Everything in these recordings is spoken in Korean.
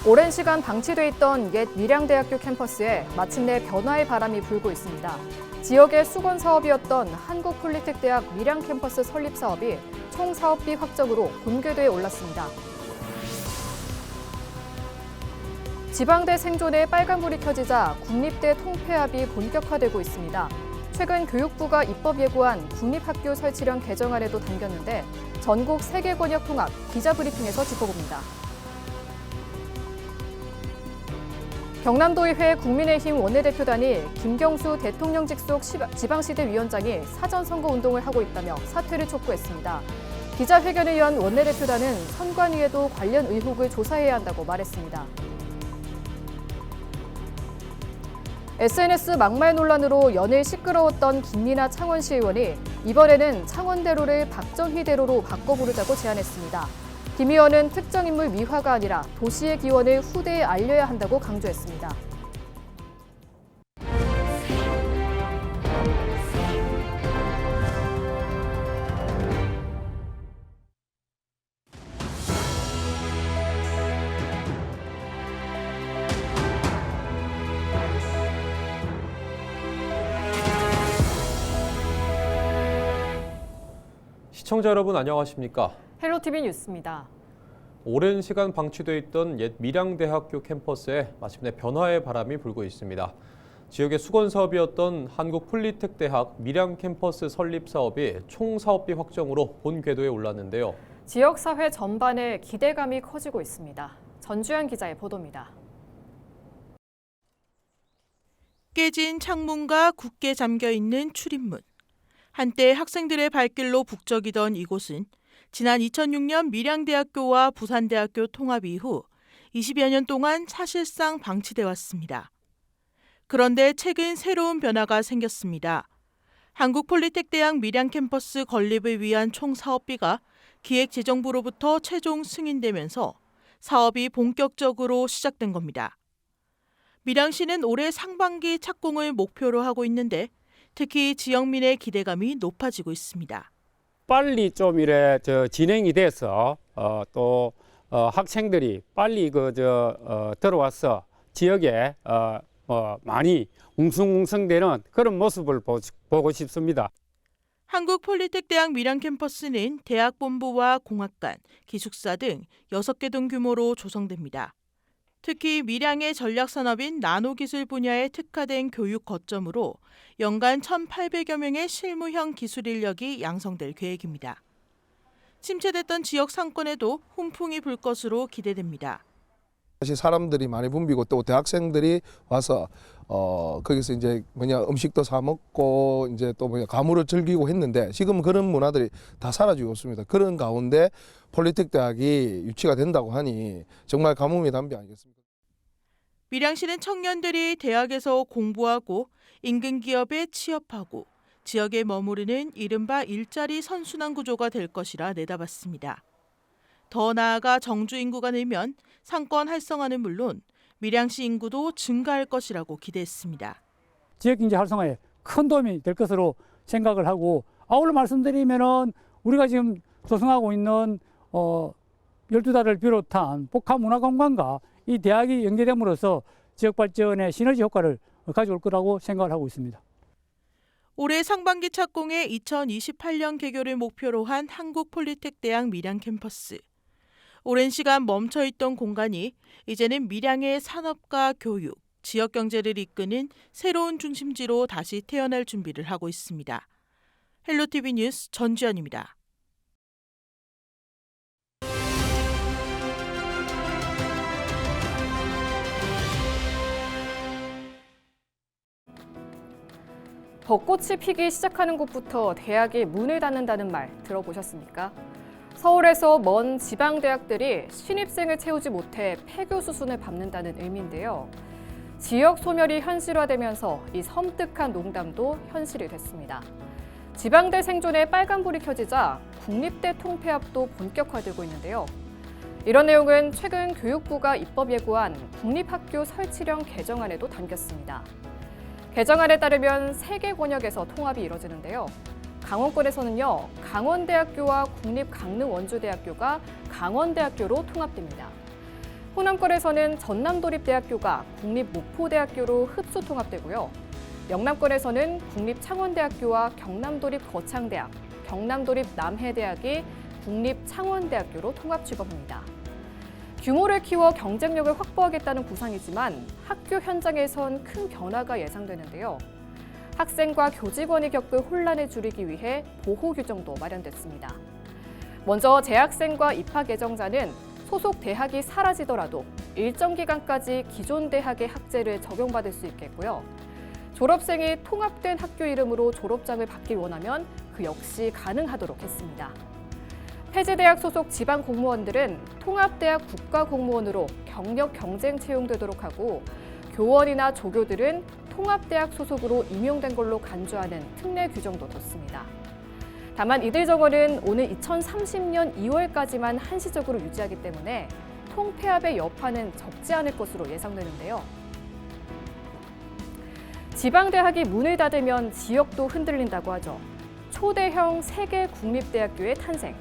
오랜 시간 방치돼 있던 옛 밀양대학교 캠퍼스에 마침내 변화의 바람이 불고 있습니다. 지역의 수건 사업이었던 한국폴리텍대학 밀양 캠퍼스 설립 사업이 총 사업비 확정으로 본궤도에 올랐습니다. 지방대 생존에 빨간불이 켜지자 국립대 통폐합이 본격화되고 있습니다. 최근 교육부가 입법 예고한 국립학교 설치령 개정안에도 담겼는데 전국 세계권역 통합 기자브리핑에서 짚어봅니다. 경남도의회 국민의힘 원내대표단이 김경수 대통령 직속 지방시대위원장이 사전선거운동을 하고 있다며 사퇴를 촉구했습니다. 기자회견을 연 원내대표단은 선관위에도 관련 의혹을 조사해야 한다고 말했습니다. SNS 막말 논란으로 연일 시끄러웠던 김민아 창원시 의원이 이번에는 창원대로를 박정희대로로 바꿔 부르자고 제안했습니다. 김 의원은 특정 인물 미화가 아니라 도시의 기원을 후대에 알려야 한다고 강조했습니다. 시청자 여러분 안녕하십니까? 헬로티비 뉴스입니다. 오랜 시간 방치돼 있던 옛 밀양대학교 캠퍼스에 마침내 변화의 바람이 불고 있습니다. 지역의 수건 사업이었던 한국폴리텍대학 밀양 캠퍼스 설립 사업이 총 사업비 확정으로 본 궤도에 올랐는데요. 지역사회 전반에 기대감이 커지고 있습니다. 전주현 기자의 보도입니다. 깨진 창문과 굳게 잠겨있는 출입문. 한때 학생들의 발길로 북적이던 이곳은 지난 2006년 밀양대학교와 부산대학교 통합 이후 20여 년 동안 사실상 방치돼 왔습니다. 그런데 최근 새로운 변화가 생겼습니다. 한국폴리텍대학 밀양 캠퍼스 건립을 위한 총 사업비가 기획재정부로부터 최종 승인되면서 사업이 본격적으로 시작된 겁니다. 밀양시는 올해 상반기 착공을 목표로 하고 있는데 특히 지역민의 기대감이 높아지고 있습니다. 빨리 좀 진행이 돼서 또 학생들이 빨리 들어와서 지역에 많이 웅성웅성되는 그런 모습을 보고 싶습니다. 한국폴리텍대학 밀양 캠퍼스는 대학본부와 공학관, 기숙사 등 6개 동 규모로 조성됩니다. 특히 밀양의 전략산업인 나노기술 분야에 특화된 교육 거점으로 연간 1,800여 명의 실무형 기술 인력이 양성될 계획입니다. 침체됐던 지역 상권에도 훈풍이 불 것으로 기대됩니다. 사실 사람들이 많이 붐비고 또 대학생들이 와서 거기서 이제 음식도 사 먹고 이제 또 가물을 즐기고 했는데 지금 그런 문화들이 다 사라지고 있습니다. 그런 가운데 폴리텍 대학이 유치가 된다고 하니 정말 가뭄이 담비 아니겠습니까? 밀양시는 청년들이 대학에서 공부하고 인근 기업에 취업하고 지역에 머무르는 이른바 일자리 선순환 구조가 될 것이라 내다봤습니다. 더 나아가 정주 인구가 늘면 상권 활성화는 물론 밀양시 인구도 증가할 것이라고 기대했습니다. 지역경제 활성화에 큰 도움이 될 것으로 생각을 하고 아울러 말씀드리면은 우리가 지금 조성하고 있는 12달을 비롯한 복합문화관광과 이 대학이 연계됨으로써 지역 발전에 시너지 효과를 가져올 거라고 생각을 하고 있습니다. 올해 상반기 착공에 2028년 개교를 목표로 한 한국폴리텍대학 밀양 캠퍼스. 오랜 시간 멈춰있던 공간이 이제는 밀양의 산업과 교육, 지역 경제를 이끄는 새로운 중심지로 다시 태어날 준비를 하고 있습니다. 헬로티비 뉴스 전주현입니다. 벚꽃이 피기 시작하는 곳부터 대학이 문을 닫는다는 말 들어보셨습니까? 서울에서 먼 지방대학들이 신입생을 채우지 못해 폐교 수순을 밟는다는 의미인데요. 지역 소멸이 현실화되면서 이 섬뜩한 농담도 현실이 됐습니다. 지방대 생존에 빨간불이 켜지자 국립대 통폐합도 본격화되고 있는데요. 이런 내용은 최근 교육부가 입법 예고한 국립학교 설치령 개정안에도 담겼습니다. 개정안에 따르면 3개 권역에서 통합이 이뤄지는데요. 강원권에서는요, 강원대학교와 국립강릉원주대학교가 강원대학교로 통합됩니다. 호남권에서는 전남도립대학교가 국립목포대학교로 흡수 통합되고요. 영남권에서는 국립창원대학교와 경남도립거창대학, 경남도립남해대학이 국립창원대학교로 통합 출범합니다. 규모를 키워 경쟁력을 확보하겠다는 구상이지만 학교 현장에선 큰 변화가 예상되는데요. 학생과 교직원이 겪을 혼란을 줄이기 위해 보호 규정도 마련됐습니다. 먼저 재학생과 입학 예정자는 소속 대학이 사라지더라도 일정 기간까지 기존 대학의 학제를 적용받을 수 있겠고요. 졸업생이 통합된 학교 이름으로 졸업장을 받기 원하면 그 역시 가능하도록 했습니다. 폐지대학 소속 지방 공무원들은 통합대학 국가공무원으로 경력 경쟁 채용되도록 하고 교원이나 조교들은 통합대학 소속으로 임용된 걸로 간주하는 특례 규정도 뒀습니다. 다만 이들 정원은 오는 2030년 2월까지만 한시적으로 유지하기 때문에 통폐합의 여파는 적지 않을 것으로 예상되는데요. 지방대학이 문을 닫으면 지역도 흔들린다고 하죠. 초대형 세계 국립대학교의 탄생.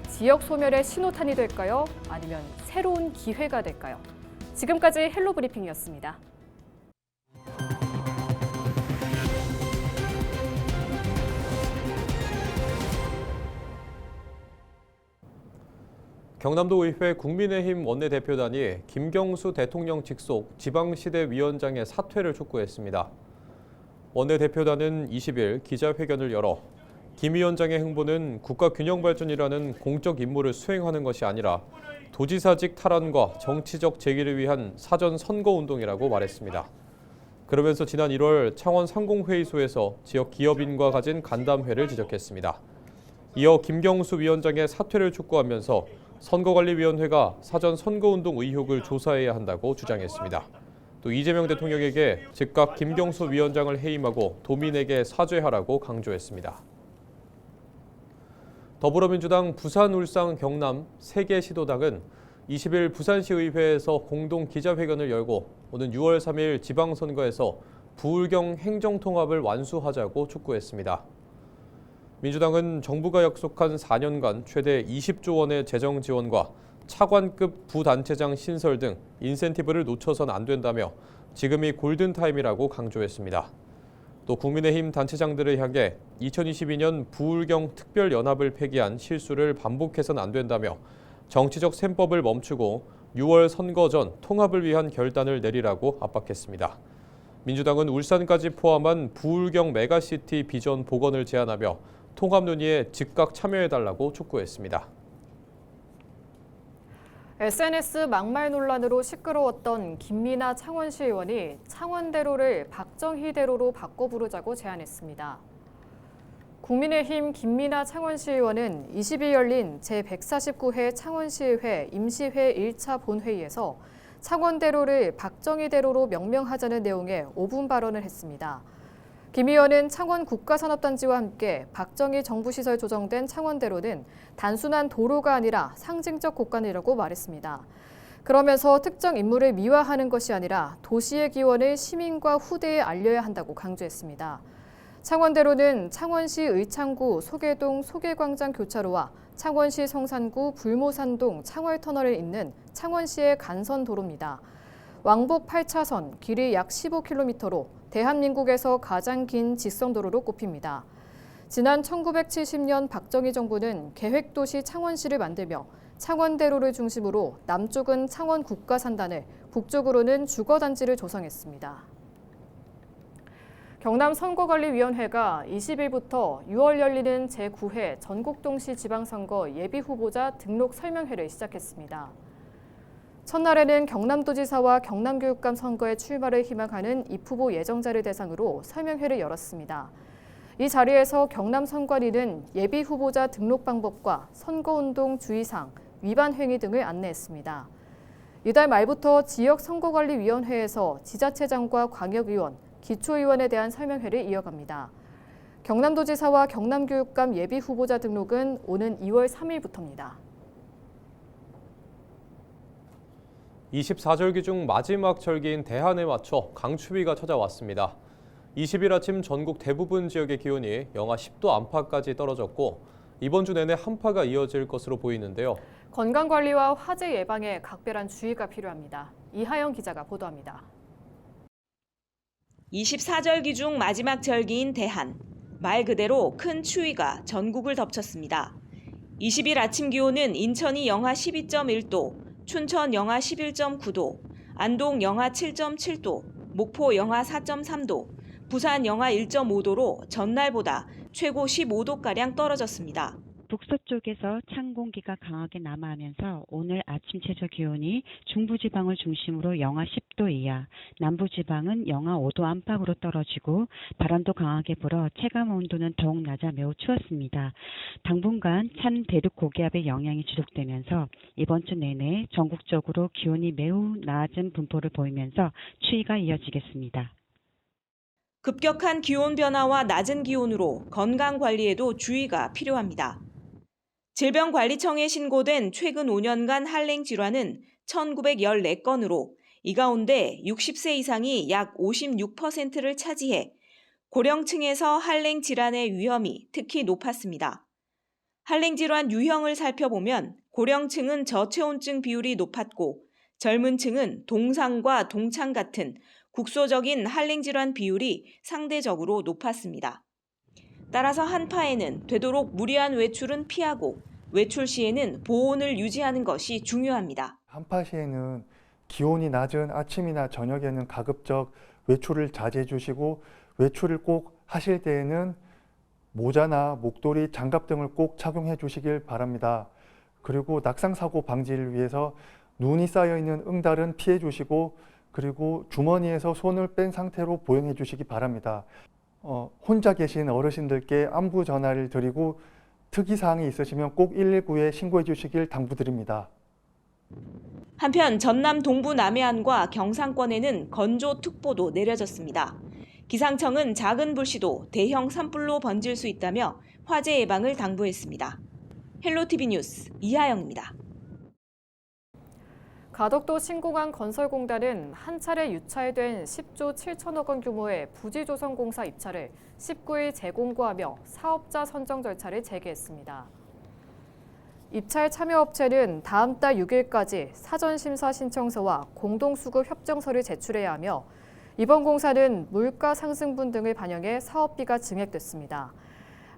지역 소멸의 신호탄이 될까요? 아니면 새로운 기회가 될까요? 지금까지 헬로 브리핑이었습니다. 경남도의회 국민의힘 원내대표단이 김경수 대통령 직속 지방시대위원장의 사퇴를 촉구했습니다. 원내대표단은 20일 기자회견을 열어 김 위원장의 행보는 국가균형발전이라는 공적 임무를 수행하는 것이 아니라 도지사직 탈환과 정치적 재기를 위한 사전 선거운동이라고 말했습니다. 그러면서 지난 1월 창원 상공회의소에서 지역 기업인과 가진 간담회를 지적했습니다. 이어 김경수 위원장의 사퇴를 촉구하면서 선거관리위원회가 사전 선거운동 의혹을 조사해야 한다고 주장했습니다. 또 이재명 대통령에게 즉각 김경수 위원장을 해임하고 도민에게 사죄하라고 강조했습니다. 더불어민주당 부산, 울산, 경남 3개 시도당은 20일 부산시의회에서 공동 기자회견을 열고 오는 6월 3일 지방선거에서 부울경 행정통합을 완수하자고 촉구했습니다. 민주당은 정부가 약속한 4년간 최대 20조 원의 재정 지원과 차관급 부단체장 신설 등 인센티브를 놓쳐선 안 된다며 지금이 골든타임이라고 강조했습니다. 또 국민의힘 단체장들을 향해 2022년 부울경 특별연합을 폐기한 실수를 반복해선 안 된다며 정치적 셈법을 멈추고 6월 선거 전 통합을 위한 결단을 내리라고 압박했습니다. 민주당은 울산까지 포함한 부울경 메가시티 비전 복원을 제안하며 통합 논의에 즉각 참여해달라고 촉구했습니다. SNS 막말 논란으로 시끄러웠던 김미나 창원시 의원이 창원대로를 박정희대로로 바꿔 부르자고 제안했습니다. 국민의힘 김미나 창원시 의원은 20일 열린 제149회 창원시의회 임시회 1차 본회의에서 창원대로를 박정희대로로 명명하자는 내용의 5분 발언을 했습니다. 김 의원은 창원 국가산업단지와 함께 박정희 정부시설 조정된 창원대로는 단순한 도로가 아니라 상징적 곳간이라고 말했습니다. 그러면서 특정 인물을 미화하는 것이 아니라 도시의 기원을 시민과 후대에 알려야 한다고 강조했습니다. 창원대로는 창원시 의창구 소계동 소계광장 교차로와 창원시 성산구 불모산동 창월터널을 잇는 창원시의 간선도로입니다. 왕복 8차선, 길이 약 15km로 대한민국에서 가장 긴 직선도로로 꼽힙니다. 지난 1970년 박정희 정부는 계획도시 창원시를 만들며 창원대로를 중심으로 남쪽은 창원 국가산단을, 북쪽으로는 주거단지를 조성했습니다. 경남선거관리위원회가 20일부터 6월 열리는 제9회 전국동시 지방선거 예비후보자 등록 설명회를 시작했습니다. 첫날에는 경남도지사와 경남교육감 선거에 출마를 희망하는 입후보 예정자를 대상으로 설명회를 열었습니다. 이 자리에서 경남선관위는 예비후보자 등록 방법과 선거운동 주의사항, 위반 행위 등을 안내했습니다. 이달 말부터 지역선거관리위원회에서 지자체장과 광역의원, 기초의원에 대한 설명회를 이어갑니다. 경남도지사와 경남교육감 예비후보자 등록은 오는 2월 3일부터입니다. 24절기 중 마지막 절기인 대한에 맞춰 강추위가 찾아왔습니다. 20일 아침 전국 대부분 지역의 기온이 영하 10도 안팎까지 떨어졌고 이번 주 내내 한파가 이어질 것으로 보이는데요. 건강관리와 화재 예방에 각별한 주의가 필요합니다. 이하영 기자가 보도합니다. 24절기 중 마지막 절기인 대한. 말 그대로 큰 추위가 전국을 덮쳤습니다. 20일 아침 기온은 인천이 영하 12.1도, 춘천 영하 11.9도, 안동 영하 7.7도, 목포 영하 4.3도, 부산 영하 1.5도로 전날보다 최고 15도가량 떨어졌습니다. 북서쪽에서 찬 공기가 강하게 남하하면서 오늘 아침 최저 기온이 중부지방을 중심으로 영하 10도 이하, 남부지방은 영하 5도 안팎으로 떨어지고 바람도 강하게 불어 체감 온도는 더욱 낮아 매우 추웠습니다. 당분간 찬 대륙 고기압의 영향이 지속되면서 이번 주 내내 전국적으로 기온이 매우 낮은 분포를 보이면서 추위가 이어지겠습니다. 급격한 기온 변화와 낮은 기온으로 건강 관리에도 주의가 필요합니다. 질병관리청에 신고된 최근 5년간 한랭 질환은 1,914건으로 이 가운데 60세 이상이 약 56%를 차지해 고령층에서 한랭 질환의 위험이 특히 높았습니다. 한랭 질환 유형을 살펴보면 고령층은 저체온증 비율이 높았고 젊은 층은 동상과 동창 같은 국소적인 한랭 질환 비율이 상대적으로 높았습니다. 따라서 한파에는 되도록 무리한 외출은 피하고 외출 시에는 보온을 유지하는 것이 중요합니다. 한파 시에는 기온이 낮은 아침이나 저녁에는 가급적 외출을 자제해 주시고 외출을 꼭 하실 때에는 모자나 목도리, 장갑 등을 꼭 착용해 주시길 바랍니다. 그리고 낙상사고 방지를 위해서 눈이 쌓여있는 응달은 피해 주시고 그리고 주머니에서 손을 뺀 상태로 보행해 주시기 바랍니다. 혼자 계신 어르신들께 안부 전화를 드리고 특이사항이 있으시면 꼭 119에 신고해 주시길 당부드립니다. 한편 전남 동부 남해안과 경상권에는 건조특보도 내려졌습니다. 기상청은 작은 불씨도 대형 산불로 번질 수 있다며 화재 예방을 당부했습니다. 헬로티비 뉴스 이하영입니다. 가덕도 신공항 건설공단은 한 차례 유찰된 10조 7천억 원 규모의 부지조성공사 입찰을 19일 재공고하며 사업자 선정 절차를 재개했습니다. 입찰 참여업체는 다음 달 6일까지 사전심사 신청서와 공동수급 협정서를 제출해야 하며 이번 공사는 물가 상승분 등을 반영해 사업비가 증액됐습니다.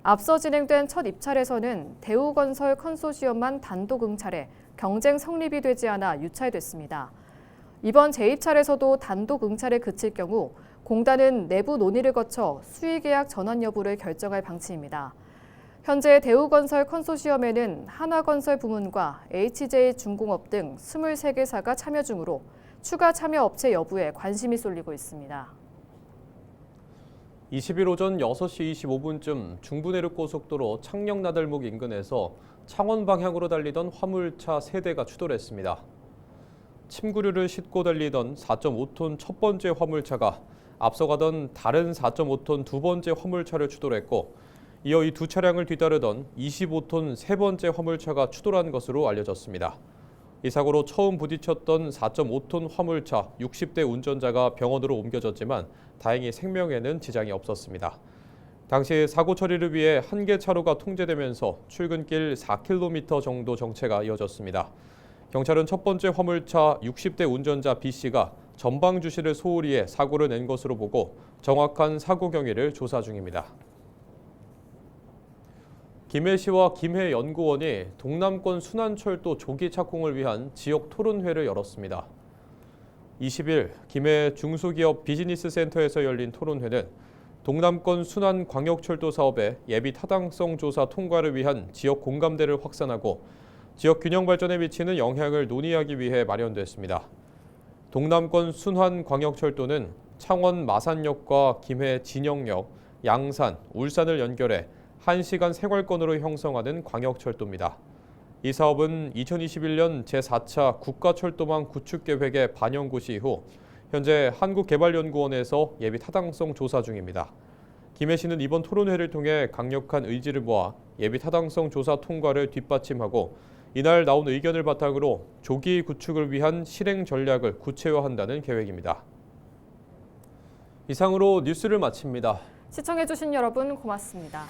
앞서 진행된 첫 입찰에서는 대우건설 컨소시엄만 단독 응찰해 경쟁 성립이 되지 않아 유찰됐습니다. 이번 재입찰에서도 단독 응찰에 그칠 경우 공단은 내부 논의를 거쳐 수의계약 전환 여부를 결정할 방침입니다. 현재 대우건설 컨소시엄에는 한화건설 부문과 HJ중공업 등 23개사가 참여 중으로 추가 참여 업체 여부에 관심이 쏠리고 있습니다. 20일 오전 6시 25분쯤 중부내륙고속도로 창녕나들목 인근에서 창원 방향으로 달리던 화물차 3대가 추돌했습니다. 침구류를 싣고 달리던 4.5톤 첫 번째 화물차가 앞서가던 다른 4.5톤 두 번째 화물차를 추돌했고 이어 이 두 차량을 뒤따르던 25톤 세 번째 화물차가 추돌한 것으로 알려졌습니다. 이 사고로 처음 부딪혔던 4.5톤 화물차 60대 운전자가 병원으로 옮겨졌지만 다행히 생명에는 지장이 없었습니다. 당시 사고 처리를 위해 한 개 차로가 통제되면서 출근길 4km 정도 정체가 이어졌습니다. 경찰은 첫 번째 화물차 60대 운전자 B씨가 전방 주시를 소홀히 해 사고를 낸 것으로 보고 정확한 사고 경위를 조사 중입니다. 김해시와 김해연구원이 동남권 순환철도 조기 착공을 위한 지역 토론회를 열었습니다. 20일 김해 중소기업 비즈니스센터에서 열린 토론회는 동남권 순환광역철도 사업의 예비 타당성 조사 통과를 위한 지역 공감대를 확산하고 지역 균형 발전에 미치는 영향을 논의하기 위해 마련됐습니다. 동남권 순환광역철도는 창원 마산역과 김해 진영역, 양산, 울산을 연결해 1시간 생활권으로 형성하는 광역철도입니다. 이 사업은 2021년 제4차 국가철도망 구축계획에 반영 고시 이후 현재 한국개발연구원에서 예비 타당성 조사 중입니다. 김해시는 이번 토론회를 통해 강력한 의지를 모아 예비 타당성 조사 통과를 뒷받침하고 이날 나온 의견을 바탕으로 조기 구축을 위한 실행 전략을 구체화한다는 계획입니다. 이상으로 뉴스를 마칩니다. 시청해주신 여러분 고맙습니다.